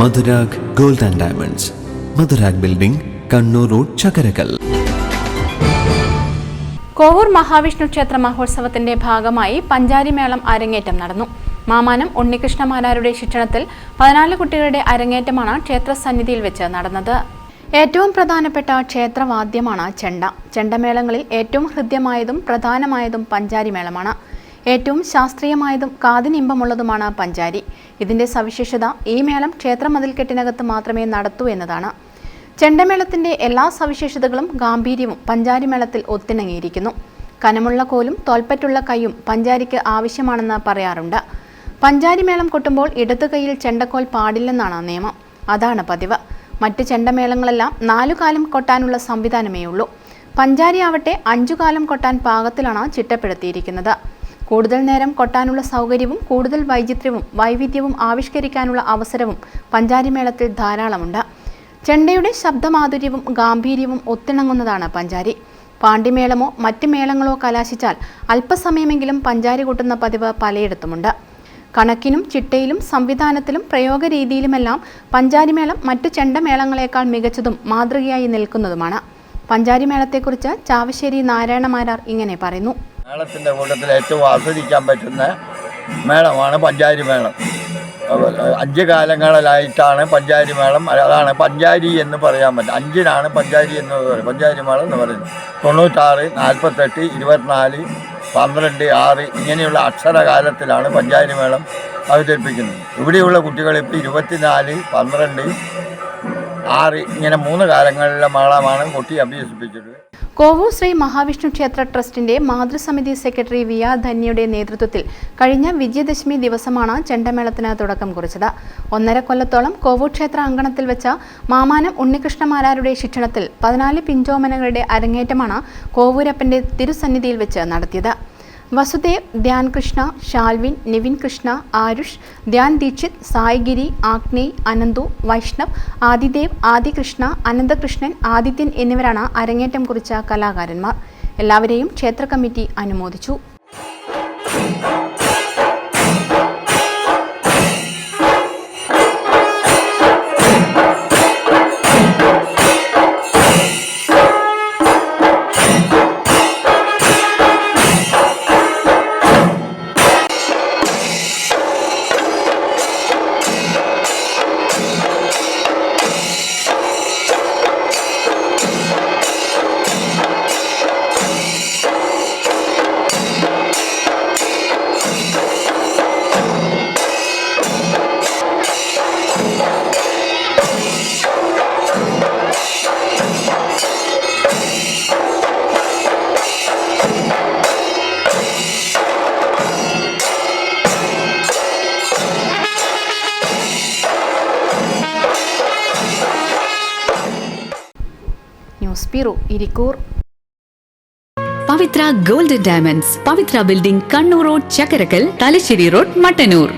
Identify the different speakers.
Speaker 1: Madhurag gold and diamonds, Madhurag building, Kannur road, Chakkarakal.
Speaker 2: Kovoor Mahavishnu ക്ഷേത്ര മഹോത്സവത്തിന്റെ ഭാഗമായി പഞ്ചാരി മേളം അരങ്ങേറ്റം നടന്നു. മാമാനം ഉണ്ണികൃഷ്ണമാരാരുടെ ശിക്ഷണത്തിൽ 14 കുട്ടികളുടെ അരങ്ങേറ്റമാണ് ക്ഷേത്ര സന്നിധിയിൽ വെച്ച് നടന്നത്. ഏറ്റവും പ്രധാനപ്പെട്ട ക്ഷേത്രവാദ്യമാണ് ചെണ്ട. ചെണ്ടമേളങ്ങളിൽ ഏറ്റവും ഹൃദ്യമായതും പ്രധാനമായതും പഞ്ചാരി മേളമാണ്. ഏറ്റവും ശാസ്ത്രീയമായതും കാതിനിമ്പമുള്ളതുമാണ് പഞ്ചാരി. ഇതിന്റെ സവിശേഷത ഈ മേളം ക്ഷേത്രമതിൽക്കെട്ടിനകത്ത് മാത്രമേ നടത്തൂ എന്നതാണ്. ചെണ്ടമേളത്തിന്റെ എല്ലാ സവിശേഷതകളും ഗാംഭീര്യവും പഞ്ചാരി മേളത്തിൽ ഒത്തിണങ്ങിയിരിക്കുന്നു. കനമുള്ള കോലും തോൽപ്പറ്റുള്ള കൈയും പഞ്ചാരിക്ക് ആവശ്യമാണെന്ന് പറയാറുണ്ട്. പഞ്ചാരി മേളം കൊട്ടുമ്പോൾ ഇടതു കൈയിൽ ചെണ്ടക്കോൽ പാടില്ലെന്നാണ് നിയമം. അതാണ് പതിവ്. മറ്റ് ചെണ്ടമേളങ്ങളെല്ലാം 4 കാലം കൊട്ടാനുള്ള സംവിധാനമേ ഉള്ളൂ. പഞ്ചാരി ആവട്ടെ 5 കാലം കൊട്ടാൻ പാകത്തിലാണ് ചിട്ടപ്പെടുത്തിയിരിക്കുന്നത്. കൂടുതൽ നേരം കൊട്ടാനുള്ള സൗകര്യവും കൂടുതൽ വൈവിധ്യവും ആവിഷ്കരിക്കാനുള്ള അവസരവും പഞ്ചാരി മേളത്തിൽ ധാരാളമുണ്ട്. ചെണ്ടയുടെ ശബ്ദമാധുര്യവും ഗാംഭീര്യവും ഒത്തിണങ്ങുന്നതാണ് പഞ്ചാരി. പാണ്ടിമേളമോ മറ്റ് മേളങ്ങളോ കലാശിച്ചാൽ അല്പസമയമെങ്കിലും പഞ്ചാരി കൊട്ടുന്ന പതിവ് പലയിടത്തുമുണ്ട്. കണക്കിനും ചിട്ടയിലും സംവിധാനത്തിലും പ്രയോഗരീതിയിലുമെല്ലാം പഞ്ചാരിമേളം മറ്റു ചെണ്ടമേളങ്ങളെക്കാൾ മികച്ചതും മാതൃകയായി നിൽക്കുന്നതുമാണ്. പഞ്ചാരിമേളത്തെക്കുറിച്ച് ചാവശ്ശേരി നാരായണമാരാർ ഇങ്ങനെ പറയുന്നു.
Speaker 3: മേളത്തിൻ്റെ കൂട്ടത്തിൽ ഏറ്റവും ആസ്വദിക്കാൻ പറ്റുന്ന മേളമാണ് പഞ്ചാരി മേളം. 5 കാലങ്ങളിലായിട്ടാണ് പഞ്ചാരി മേളം. അതാണ് പഞ്ചാരി എന്ന് പറയാൻ പറ്റും. 5-നാണ് പഞ്ചാരി എന്ന് പറയുന്നത്. പഞ്ചാരി മേളം എന്ന് പറയുന്നത് 96, 48, 24, 12, 6 ഇങ്ങനെയുള്ള അക്ഷരകാലത്തിലാണ് പഞ്ചാരി മേളം അവതരിപ്പിക്കുന്നത്. ഇവിടെയുള്ള കുട്ടികൾ ഇപ്പോൾ 24, 12, 6 ഇങ്ങനെ 3 കാലങ്ങളിലെ മേളമാണ് കുട്ടി അഭ്യസിപ്പിച്ചത്.
Speaker 2: കോവൂർ ശ്രീ മഹാവിഷ്ണു ക്ഷേത്ര ട്രസ്റ്റിന്റെ മാതൃസമിതി സെക്രട്ടറി വി ആർ ധന്യയുടെ നേതൃത്വത്തിൽ കഴിഞ്ഞ വിജയദശമി ദിവസമാണ് ചെണ്ടമേളത്തിന് തുടക്കം കുറിച്ചത്. 1.5 കൊല്ലത്തോളം കോവൂർ ക്ഷേത്ര അങ്കണത്തിൽ വെച്ച മാമാനം ഉണ്ണികൃഷ്ണമാരാരുടെ ശിക്ഷണത്തിൽ 14 പിഞ്ചോമനകളുടെ അരങ്ങേറ്റമാണ് കോവൂരപ്പന്റെ തിരുസന്നിധിയിൽ വെച്ച് നടത്തിയത്. വസുദേവ്, ധ്യാൻ കൃഷ്ണ, ഷാൽവിൻ, നിവിൻ കൃഷ്ണ, ആരുഷ്, ധ്യാൻ ദീക്ഷിത്, സായിഗിരി, ആഗ്നേയ്, അനന്തു, വൈഷ്ണവ്, ആദിദേവ്, ആദികൃഷ്ണ, അനന്തകൃഷ്ണൻ, ആദിത്യൻ എന്നിവരാണ് അരങ്ങേറ്റം കുറിച്ച കലാകാരന്മാർ. എല്ലാവരെയും ക്ഷേത്ര കമ്മിറ്റി അനുമോദിച്ചു. News bureau, Irikkur.
Speaker 4: Pavithra gold and diamonds, Pavithra building, Kannur road, Chakkarakal, Thalassery road, Mattannur.